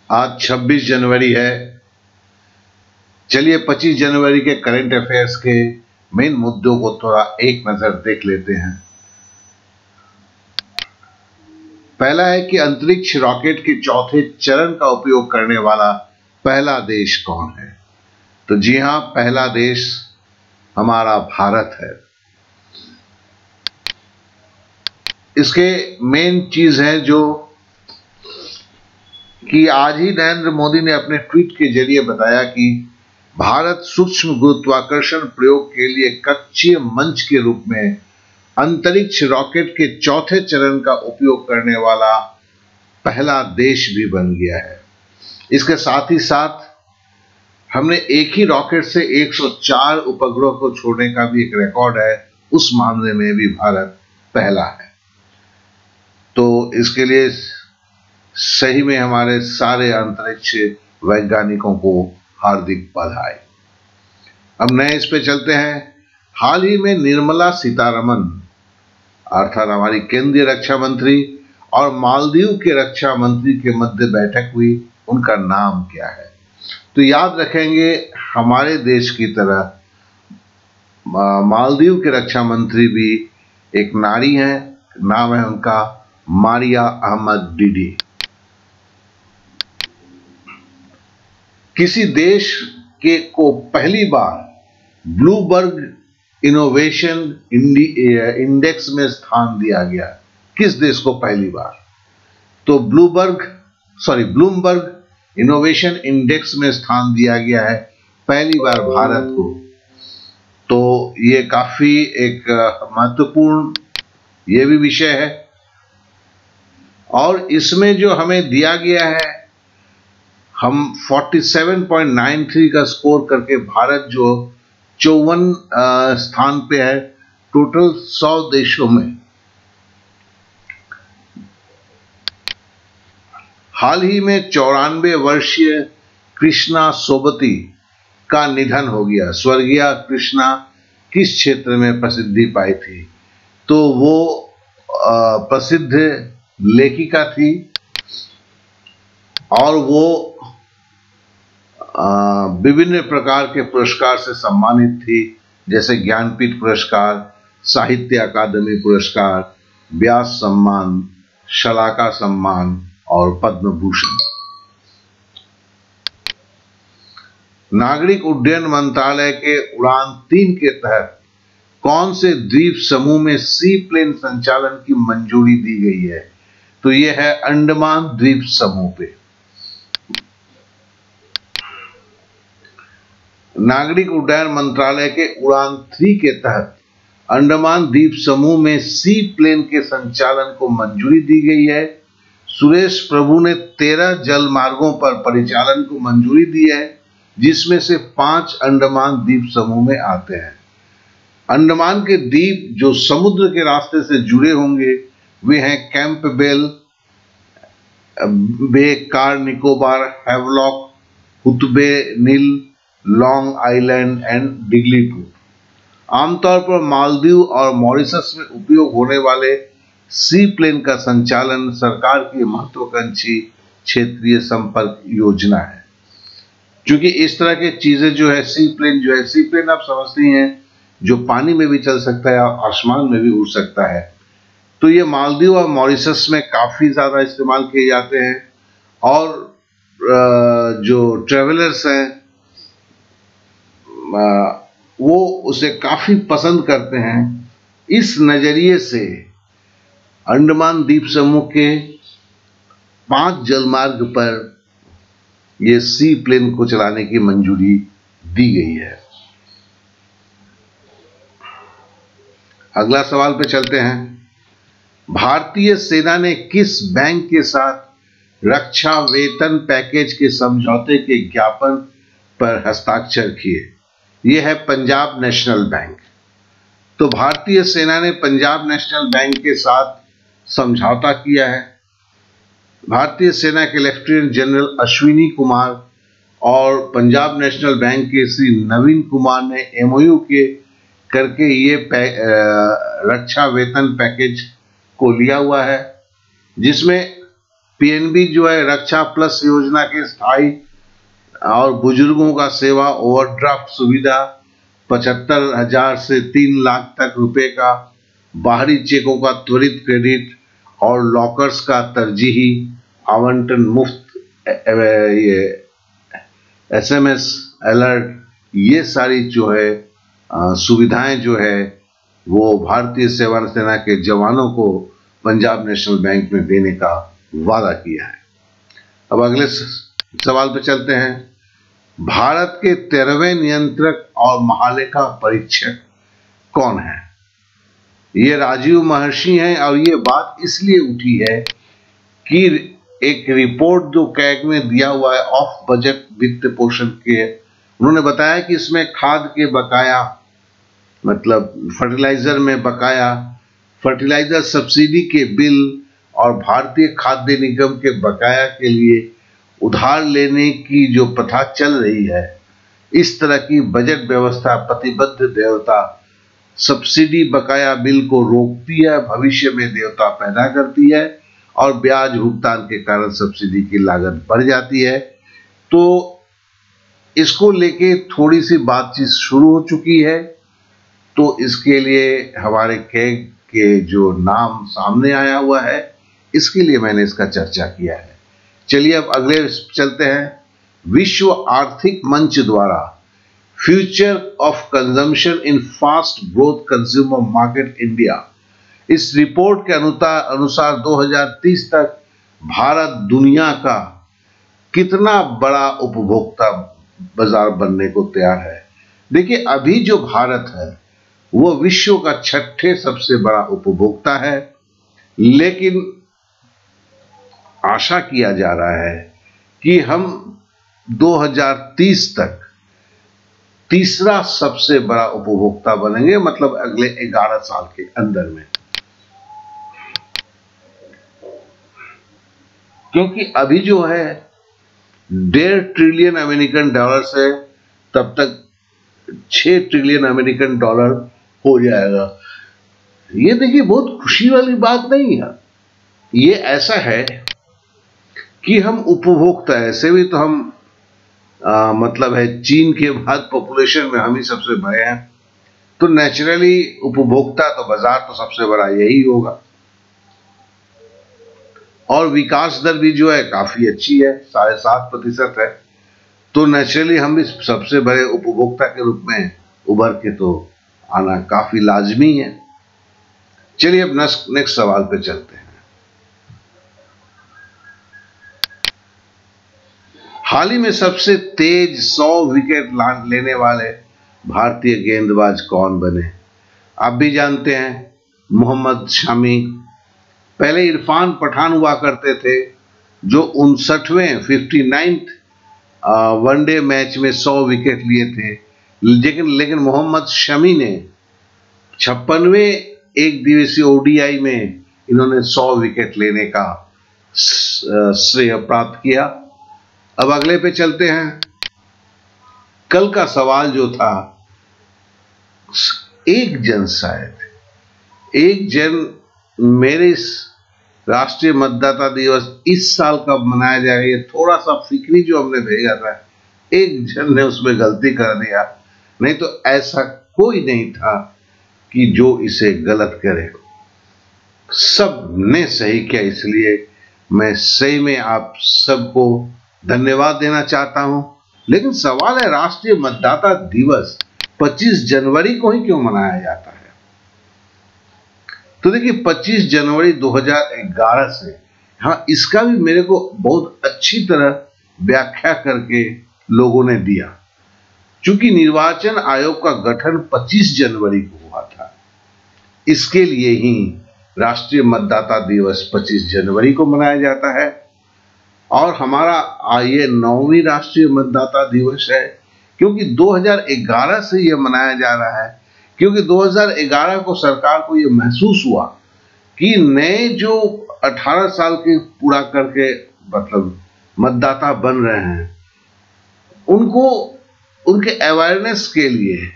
आज 26 जनवरी है। चलिए 25 जनवरी के करंट अफेयर्स के मेन मुद्दों को थोड़ा एक नजर देख लेते हैं। पहला है कि अंतरिक्ष रॉकेट के चौथे चरण का उपयोग करने वाला पहला देश कौन है? तो जी हां, पहला देश हमारा भारत है। इसके मेन चीज है जो कि आज ही नरेंद्र मोदी ने अपने ट्वीट के जरिए बताया कि भारत सूक्ष्म गुरुत्वाकर्षण प्रयोग के लिए कक्षीय मंच के रूप में अंतरिक्ष रॉकेट के चौथे चरण का उपयोग करने वाला पहला देश भी बन गया है। इसके साथ ही साथ हमने एक ही रॉकेट से 104 उपग्रह को छोड़ने का भी एक रिकॉर्ड है। उस मामले में भी भारत पहला है। तो इसके लिए सही में हमारे सारे अंतरिक्ष वैज्ञानिकों को हार्दिक बधाई। अब नए इस पे चलते हैं। हाल ही में निर्मला सीतारमण अर्थात हमारी केंद्रीय रक्षा मंत्री और मालदीव के रक्षा मंत्री के मध्य बैठक हुई। उनका नाम क्या है? तो याद रखेंगे, हमारे देश की तरह मालदीव के रक्षा मंत्री भी एक नारी हैं। नाम है उनका मारिया अहमद डीडी। किसी देश को पहली बार ब्लूमबर्ग इनोवेशन इंडेक्स में स्थान दिया गया। किस देश को पहली बार? तो ब्लूमबर्ग इनोवेशन इंडेक्स में स्थान दिया गया है पहली बार भारत को। तो ये काफी एक महत्वपूर्ण ये भी विषय है। और इसमें जो हमें दिया गया है, हम 47.93 का स्कोर करके भारत जो 54 स्थान पे है टोटल 100 देशों में। हाल ही में 94 वर्षीय कृष्णा सोबती का निधन हो गया। स्वर्गीय कृष्णा किस क्षेत्र में प्रसिद्धि पाई थी? तो वो प्रसिद्ध लेखिका थी और वो विभिन्न प्रकार के पुरस्कार से सम्मानित थी, जैसे ज्ञानपीठ पुरस्कार, साहित्य अकादमी पुरस्कार, व्यास सम्मान, शलाका सम्मान और पद्म भूषण। नागरिक उड्डयन मंत्रालय के उड़ान 3 के तहत कौन से द्वीप समूह में सी प्लेन संचालन की मंजूरी दी गई है? तो यह है अंडमान द्वीप समूह पे। नागरिक उड्डयन मंत्रालय के उड़ान 3 के तहत अंडमान द्वीप समूह में सी प्लेन के संचालन को मंजूरी दी गई है। सुरेश प्रभु ने 13 जल मार्गों पर परिचालन को मंजूरी दी है, जिसमें से 5 अंडमान द्वीप समूह में आते हैं। अंडमान के द्वीप जो समुद्र के रास्ते से जुड़े होंगे वे हैं कैंपबेल बे, कार निकोबार, हैवलॉक, हुतबे नील, लॉन्ग आइलैंड एंड डिग्लीपुर। आमतौर पर मालदीव और मॉरिशस में उपयोग होने वाले सी प्लेन का संचालन सरकार की महत्वाकांक्षी क्षेत्रीय संपर्क योजना है। क्योंकि इस तरह की चीजें जो है सी प्लेन आप समझती हैं, जो पानी में भी चल सकता है और आसमान में भी उड़ सकता है। तो ये मालदीव और मॉरिशस में काफी ज्यादा इस्तेमाल किए जाते हैं और जो ट्रेवलर्स हैं वो उसे काफी पसंद करते हैं। इस नजरिए से अंडमान द्वीप समूह के 5 जलमार्ग पर यह सी प्लेन को चलाने की मंजूरी दी गई है। अगला सवाल पे चलते हैं। भारतीय सेना ने किस बैंक के साथ रक्षा वेतन पैकेज के समझौते के ज्ञापन पर हस्ताक्षर किए? यह है पंजाब नेशनल बैंक। तो भारतीय सेना ने पंजाब नेशनल बैंक के साथ समझौता किया है। भारतीय सेना के लेफ्टिनेंट जनरल अश्विनी कुमार और पंजाब नेशनल बैंक के श्री नवीन कुमार ने एमओयू के करके ये रक्षा वेतन पैकेज को लिया हुआ है, जिसमें पीएनबी जो है रक्षा प्लस योजना के स्थायी और बुजुर्गों का सेवा ओवरड्राफ्ट सुविधा 75,000 से 3 लाख तक रुपए का, बाहरी चेकों का त्वरित क्रेडिट और लॉकर्स का तरजीही आवंटन, मुफ्त ये एसएमएस अलर्ट, ये सारी जो है सुविधाएं जो है वो भारतीय सेवा सेना के जवानों को पंजाब नेशनल बैंक में देने का वादा किया है। अब अगले सवाल पे चलते हैं। भारत के 13वें नियंत्रक और महालेखा परीक्षक कौन है? ये राजीव महर्षि हैं और ये बात इसलिए उठी है कि एक रिपोर्ट जो कैग में दिया हुआ है ऑफ बजट वित्त पोषण के, उन्होंने बताया कि इसमें खाद के बकाया, मतलब फर्टिलाइजर में बकाया, फर्टिलाइजर सब्सिडी के बिल और भारतीय खाद्य निगम के बकाया के लिए उधार लेने की जो प्रथा चल रही है, इस तरह की बजट व्यवस्था प्रतिबद्ध देयता सब्सिडी बकाया बिल को रोकती है, भविष्य में देयता पैदा करती है और ब्याज भुगतान के कारण सब्सिडी की लागत बढ़ जाती है। तो इसको लेके थोड़ी सी बातचीत शुरू हो चुकी है। तो इसके लिए हमारे कैग के जो नाम सामने आया हुआ है, इसके लिए मैंने इसका चर्चा किया है। चलिए अब अगले चलते हैं। विश्व आर्थिक मंच द्वारा future of consumption in fast growth consumer market India, इस रिपोर्ट के अनुसार 2030 तक भारत दुनिया का कितना बड़ा उपभोक्ता बाजार बनने को तैयार है। देखिए, अभी जो भारत है वो विश्व का 6ठे सबसे बड़ा उपभोक्ता है, लेकिन आशा किया जा रहा है कि हम 2030 तक तीसरा सबसे बड़ा उपभोक्ता बनेंगे, मतलब अगले 11 साल के अंदर में। क्योंकि अभी जो है 1.5 ट्रिलियन अमेरिकन डॉलर से तब तक 6 ट्रिलियन अमेरिकन डॉलर हो जाएगा। ये देखिए, बहुत खुशी वाली बात नहीं है। ये ऐसा है कि हम उपभोक्ता, ऐसे भी तो हम मतलब है चीन के बाद पॉपुलेशन में हम ही सबसे बड़े हैं, तो नेचुरली उपभोक्ता तो बाजार तो सबसे बड़ा यही होगा। और विकास दर भी जो है काफी अच्छी है, 7.5% है, तो नेचुरली हम भी सबसे बड़े उपभोक्ता के रूप में उभर के तो आना काफी लाजमी है। चलिए अब नेक्स्ट सवाल पे चलते हैं। हाल ही में सबसे तेज 100 विकेट लेने वाले भारतीय गेंदबाज कौन बने? आप भी जानते हैं, मोहम्मद शमी। पहले इरफान पठान हुआ करते थे जो 59वें 59th वनडे मैच में 100 विकेट लिए थे, लेकिन मोहम्मद शमी ने 56वें एक दिवसीय ओडीआई में इन्होंने 100 विकेट लेने का श्रेय प्राप्त किया। अब अगले पे चलते हैं। कल का सवाल जो था, एक जन मेरे राष्ट्रीय मतदाता दिवस इस साल कब मनाया जाएगा, ये थोड़ा सा फिक्री जो हमने भेजा था, एक जन ने उसमें गलती कर दिया, नहीं तो ऐसा कोई नहीं था कि जो इसे गलत करे। सब ने सही किया, इसलिए मैं सही में आप सबको धन्यवाद देना चाहता हूं। लेकिन सवाल है, राष्ट्रीय मतदाता दिवस 25 जनवरी को ही क्यों मनाया जाता है? तो देखिए, 25 जनवरी 2011 से, हाँ, इसका भी मेरे को बहुत अच्छी तरह व्याख्या करके लोगों ने दिया। चूंकि निर्वाचन आयोग का गठन 25 जनवरी को हुआ था, इसके लिए ही राष्ट्रीय मतदाता दिवस 25 जनवरी को मनाया जाता है। और हमारा ये 9वीं राष्ट्रीय मतदाता दिवस है, क्योंकि 2011 से यह मनाया जा रहा है, क्योंकि 2011 को सरकार को यह महसूस हुआ कि नए जो 18 साल के पूरा करके मतलब मतदाता बन रहे हैं, उनको उनके अवेयरनेस के लिए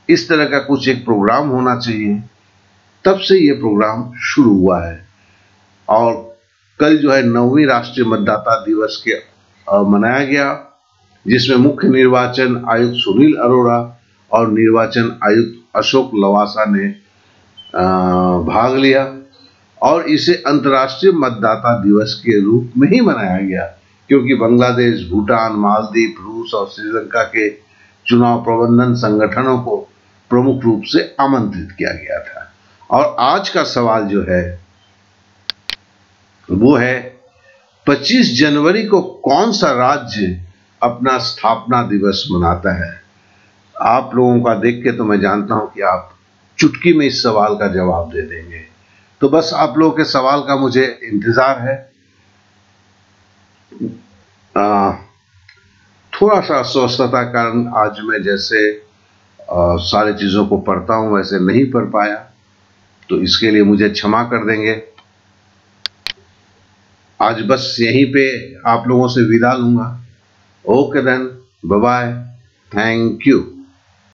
इस तरह का कुछ एक प्रोग्राम होना चाहिए। तब से ये प्रोग्राम शुरू हुआ है और कल जो है 9वीं राष्ट्रीय मतदाता दिवस के मनाया गया, जिसमें मुख्य निर्वाचन आयुक्त सुनील अरोड़ा और निर्वाचन आयुक्त अशोक लवासा ने भाग लिया और इसे अंतर्राष्ट्रीय मतदाता दिवस के रूप में ही मनाया गया, क्योंकि बांग्लादेश, भूटान, मालदीव, रूस और श्रीलंका के चुनाव प्रबंधन संगठनों को प्रमुख रूप से आमंत्रित किया गया था। और आज का सवाल जो है वो है 25 जनवरी को कौन सा राज्य अपना स्थापना दिवस मनाता है? आप लोगों का देख के तो मैं जानता हूं कि आप चुटकी में इस सवाल का जवाब दे देंगे। तो बस आप लोगों के सवाल का मुझे इंतजार है। थोड़ा सा अस्वस्थता के कारण आज मैं जैसे सारी चीजों को पढ़ता हूं वैसे नहीं पढ़ पाया, तो इसके लिए मुझे क्षमा कर देंगे। आज बस यहीं पे आप लोगों से विदा लूंगा। Okay then, bye bye, thank you.